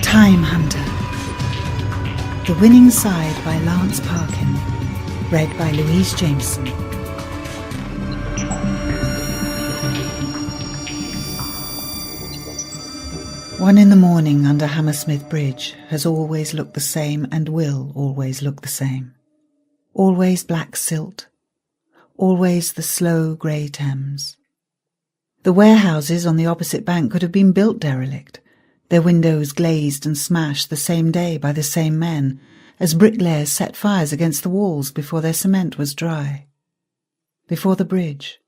Time Hunter. The Winning Side by Lance Parkin. Read by Louise Jameson. One in the morning under Hammersmith Bridge has always looked the same and will always look the same. Always black silt. Always the slow grey Thames. The warehouses on the opposite bank could have been built derelict, their windows glazed and smashed the same day by the same men, as bricklayers set fires against the walls before their cement was dry. Before the bridge.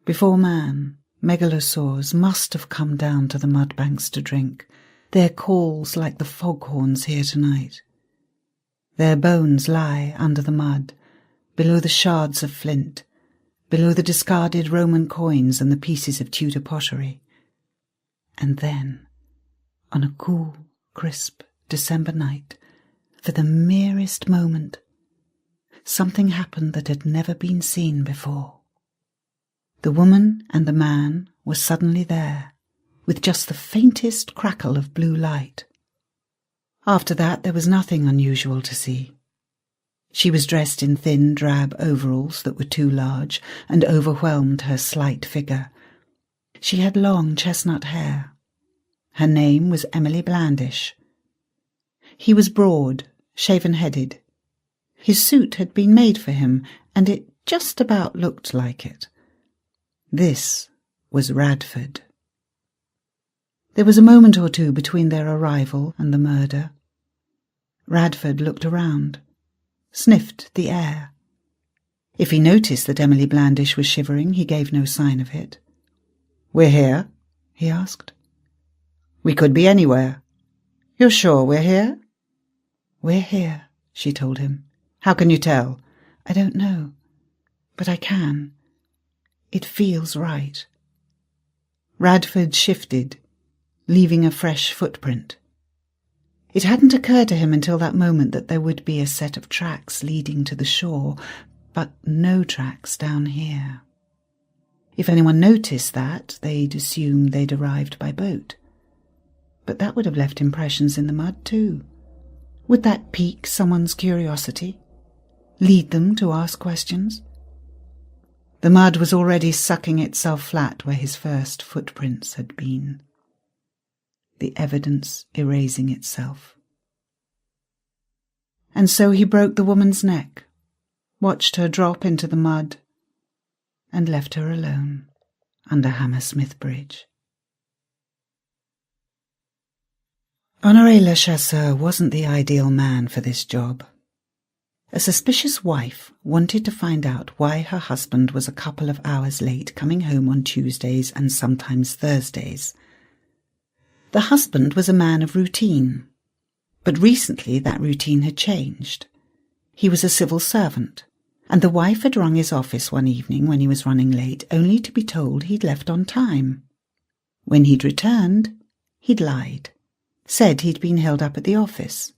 Before man, megalosaurs must have come down to the mud banks to drink, their calls like the foghorns here tonight. Their bones lie under the mud, below the shards of flint, below the discarded Roman coins and the pieces of Tudor pottery. And then, on a cool, crisp December night, for the merest moment, something happened that had never been seen before. The woman and the man were suddenly there, with just the faintest crackle of blue light. After that there was nothing unusual to see. She was dressed in thin, drab overalls that were too large and overwhelmed her slight figure. She had long chestnut hair. Her name was Emily Blandish. He was broad, shaven-headed. His suit had been made for him, and it just about looked like it. This was Radford. There was a moment or two between their arrival and the murder. Radford looked around, sniffed the air. If he noticed that Emily Blandish was shivering, he gave no sign of it. "We're here?" he asked. "We could be anywhere. You're sure we're here?" "We're here," she told him. "How can you tell?" "I don't know, but I can. It feels right." Radford shifted, leaving a fresh footprint. It hadn't occurred to him until that moment that there would be a set of tracks leading to the shore, but no tracks down here. If anyone noticed that, they'd assume they'd arrived by boat. But that would have left impressions in the mud too. Would that pique someone's curiosity? Lead them to ask questions? The mud was already sucking itself flat where his first footprints had been. The evidence erasing itself. And so he broke the woman's neck, watched her drop into the mud, and left her alone under Hammersmith Bridge. Honore Lechasseur wasn't the ideal man for this job. A suspicious wife wanted to find out why her husband was a couple of hours late coming home on Tuesdays and sometimes Thursdays. The husband was a man of routine, but recently that routine had changed. He was a civil servant, and the wife had rung his office one evening when he was running late, only to be told he'd left on time. When he'd returned, he'd lied, said he'd been held up at the office.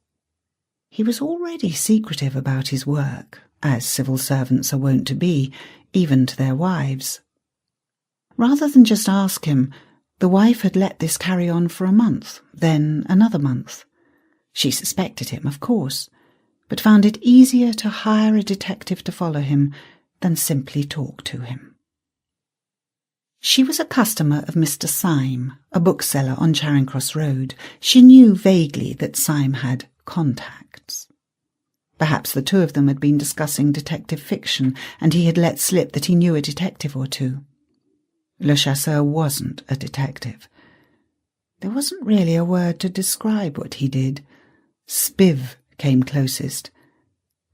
He was already secretive about his work, as civil servants are wont to be, even to their wives. Rather than just ask him, the wife had let this carry on for a month, then another month. She suspected him, of course, but found it easier to hire a detective to follow him than simply talk to him. She was a customer of Mr. Syme, a bookseller on Charing Cross Road. She knew vaguely that Syme had contacts. Perhaps the two of them had been discussing detective fiction, and he had let slip that he knew a detective or two. Lechasseur wasn't a detective. There wasn't really a word to describe what he did. Spiv came closest,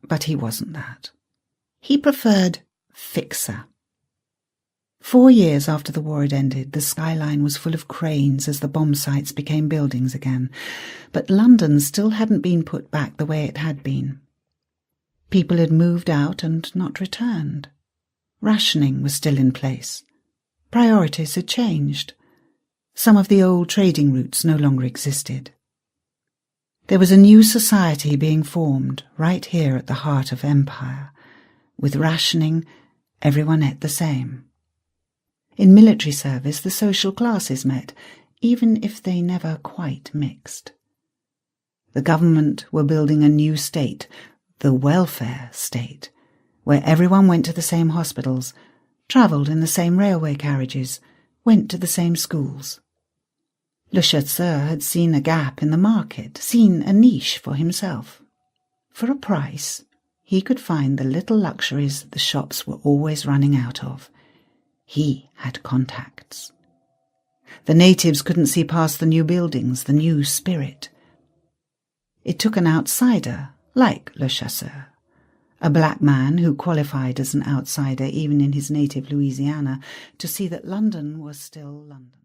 but he wasn't that. He preferred fixer. 4 years after the war had ended, the skyline was full of cranes as the bomb sites became buildings again, but London still hadn't been put back the way it had been. People had moved out and not returned. Rationing was still in place. Priorities had changed. Some of the old trading routes no longer existed. There was a new society being formed right here at the heart of Empire. With rationing, everyone ate the same. In military service, the social classes met, even if they never quite mixed. The government were building a new state, the welfare state, where everyone went to the same hospitals, travelled in the same railway carriages, went to the same schools. Lechasseur had seen a gap in the market, seen a niche for himself. For a price, he could find the little luxuries the shops were always running out of. He had contacts. The natives couldn't see past the new buildings, the new spirit. It took an outsider, like Lechasseur, a black man who qualified as an outsider even in his native Louisiana, to see that London was still London.